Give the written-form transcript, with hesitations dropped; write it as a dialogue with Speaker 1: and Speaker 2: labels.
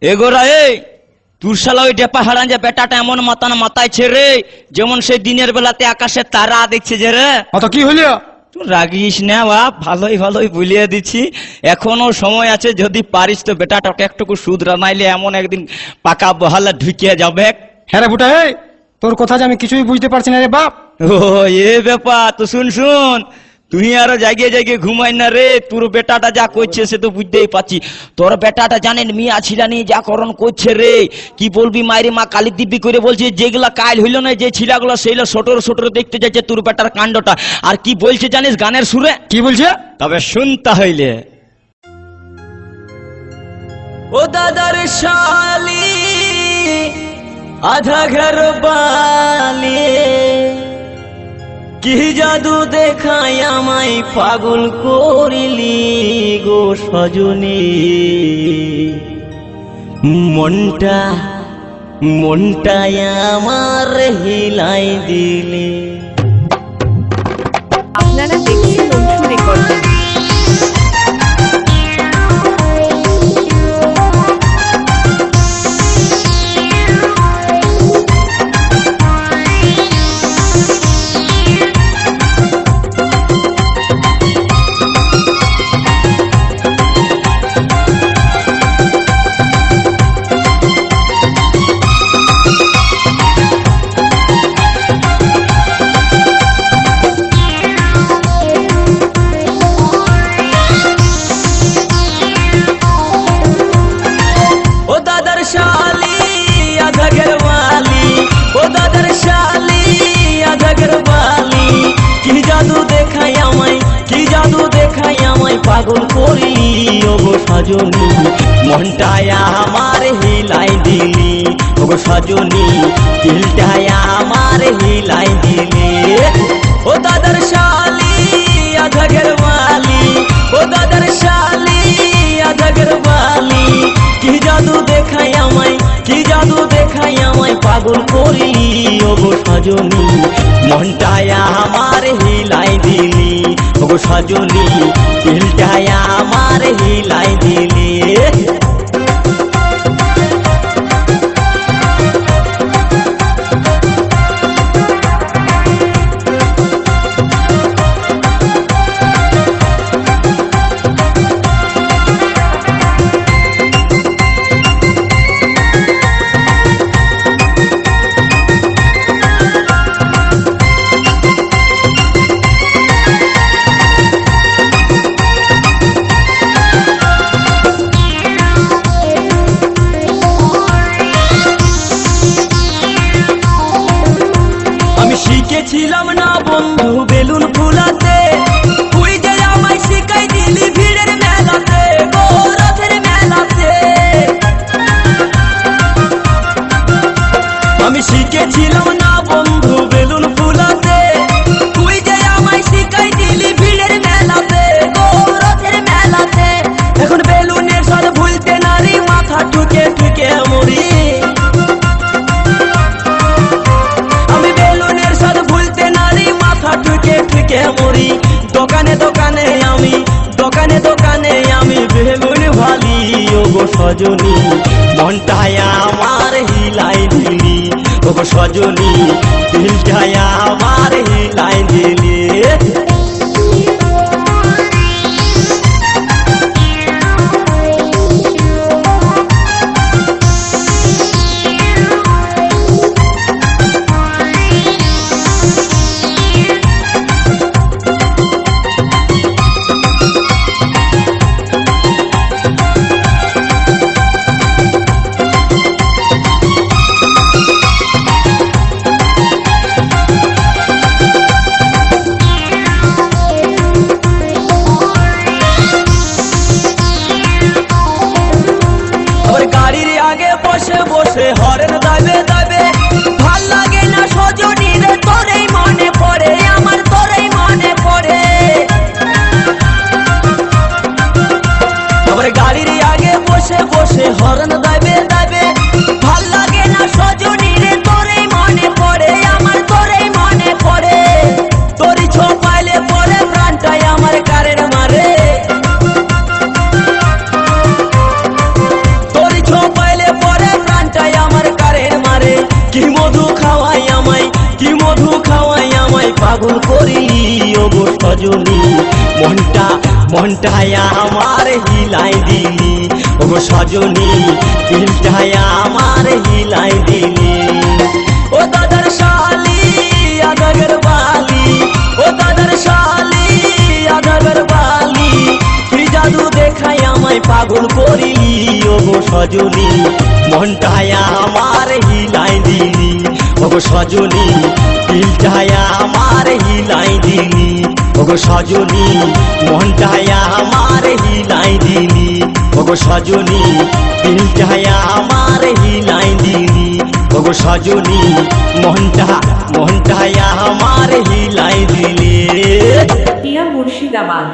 Speaker 1: এগোরা এই তোর শালা ওই ডেপা হারান যে বেটাটা এমন মাতান মাতাইছে রে যেমন সেই দিনের বেলাতে আকাশে তারা দেখছে যে রে।
Speaker 2: অত কি হইল?
Speaker 1: তুই রাগিস না বাপ, ভালোই ভালোই বলিয়ে দিচ্ছি, এখনো সময় আছে, যদি পারিস তো বেটাটাকে একটুকু শুধরা, নাইলে এমন একদিন পাকা বহালে ঢুকিয়ে যাবে।
Speaker 2: হ্যাঁ রে বুটা, এই তোর কথা যে আমি কিছুই বুঝতে পারছি না রে বাপ।
Speaker 1: ও এ ব্যাপার তো, শুন শুন, তুই আরো জাগিয়ে জাগিয়ে ঘুমাই না রে, তোর বেটাটা যা করছে সে তো বুঝতেই পারছি। তোর বেটাটা জানেন মিয়া ছিলানি যা করণ করছে রে, কি বলবি, মায়ের মা কালী দিব্যি করে বলছে যেগুলা কাল হইল না, যে ছিলাগুলো সেইগুলো সটর সটর দেখতে যাচ্ছে তোর বেটার কাণ্ডটা। আর কি বলছে জানিস গানের সুরে?
Speaker 2: কি বলছে?
Speaker 1: তবে শুনতে হইলে, ও দাদার শালি আধা ঘর বালি, কি জাদু দেখাই আমায় পাগল করিলি গো সজনী, মনটা আমার হিলাই দিলি।
Speaker 3: আপনারা দেখছেন অংশু রেকর্ডিং।
Speaker 1: পাগল করিলি ওগো সজনী, মনটায় আমার হিলাই দিলি ওগো সজনী, দিলটায় আমার হিলাই দিলি। ও দাদার শালি আধা ঘরওয়ালি, ও দাদার শালি আধা ঘরওয়ালি, কি জাদু দেখাই আমায়, কি জাদু দেখাই আমায় পাগল করিলি ওগো সজনী, মনটায় আমার হিলাই দিলি ওগো সজনী, দিলটায় আমার হিলাই দিলি। শিখেছিলাম না বন্ধু বেলুন ফুলাতে, তুই যে আমায় শিখাই দিলি ভিড়ের মেলাতে গো রথের মেলাতে। আমি শিখেছিলাম না বন্ধু বেলুন ফুলাতে, তুই যে আমায় শিখাই দিলি ভিড়ের মেলাতে গো রথের মেলাতে। এখন বেলুনের স্বাদ ভুলতে নারী মাথা ঠুকে ঠুকে মরি, মরি দোকানে দোকানে আমি, দোকানে দোকানে আমি বেগুন ভালি ওগো সজনী, মনটায় আমার হিলাই দিলি ওগো সজনী, দিলটায় আমার হিলাই দিলি। হরেন দাবে দাবে ভাল লাগে না সজনী রে, তোরেই মনে পড়ে আমার, তোরেই মনে পড়ে। আবার গাড়ির আগে বসে বসে হরেন দাবে দাবে ভাল লাগে না সজনী রে, তোরেই মনে পড়ে আমার, তোরেই মনে পড়ে। তোরই ছোপাইলে পরে প্রাণটাই আমার কারের মারে, তোরই ছোপাইলে সজনী মনটা আমার হিলাই দিলি ওগো সজনী দিলটা আমার হিলাই দিলি ও দাদার শালি আদরের বালি ও দাদার শালি আদরের বালি তুই জাদু দেখাই আমায় পাগল করিলি ওগো সজনী মনটা আমার হিলাই দিলি ওগো সজনী দিলটা আমার হিলাই দিলি ওগো সজনী মনটা আমার হিলাই দিলি ওগো সজনী দিলটা আমার হিলাই দিলি ওগো সজনী মনটা আমার হিলাই দিলি
Speaker 3: টিয়া মুর্শিদাবাদ।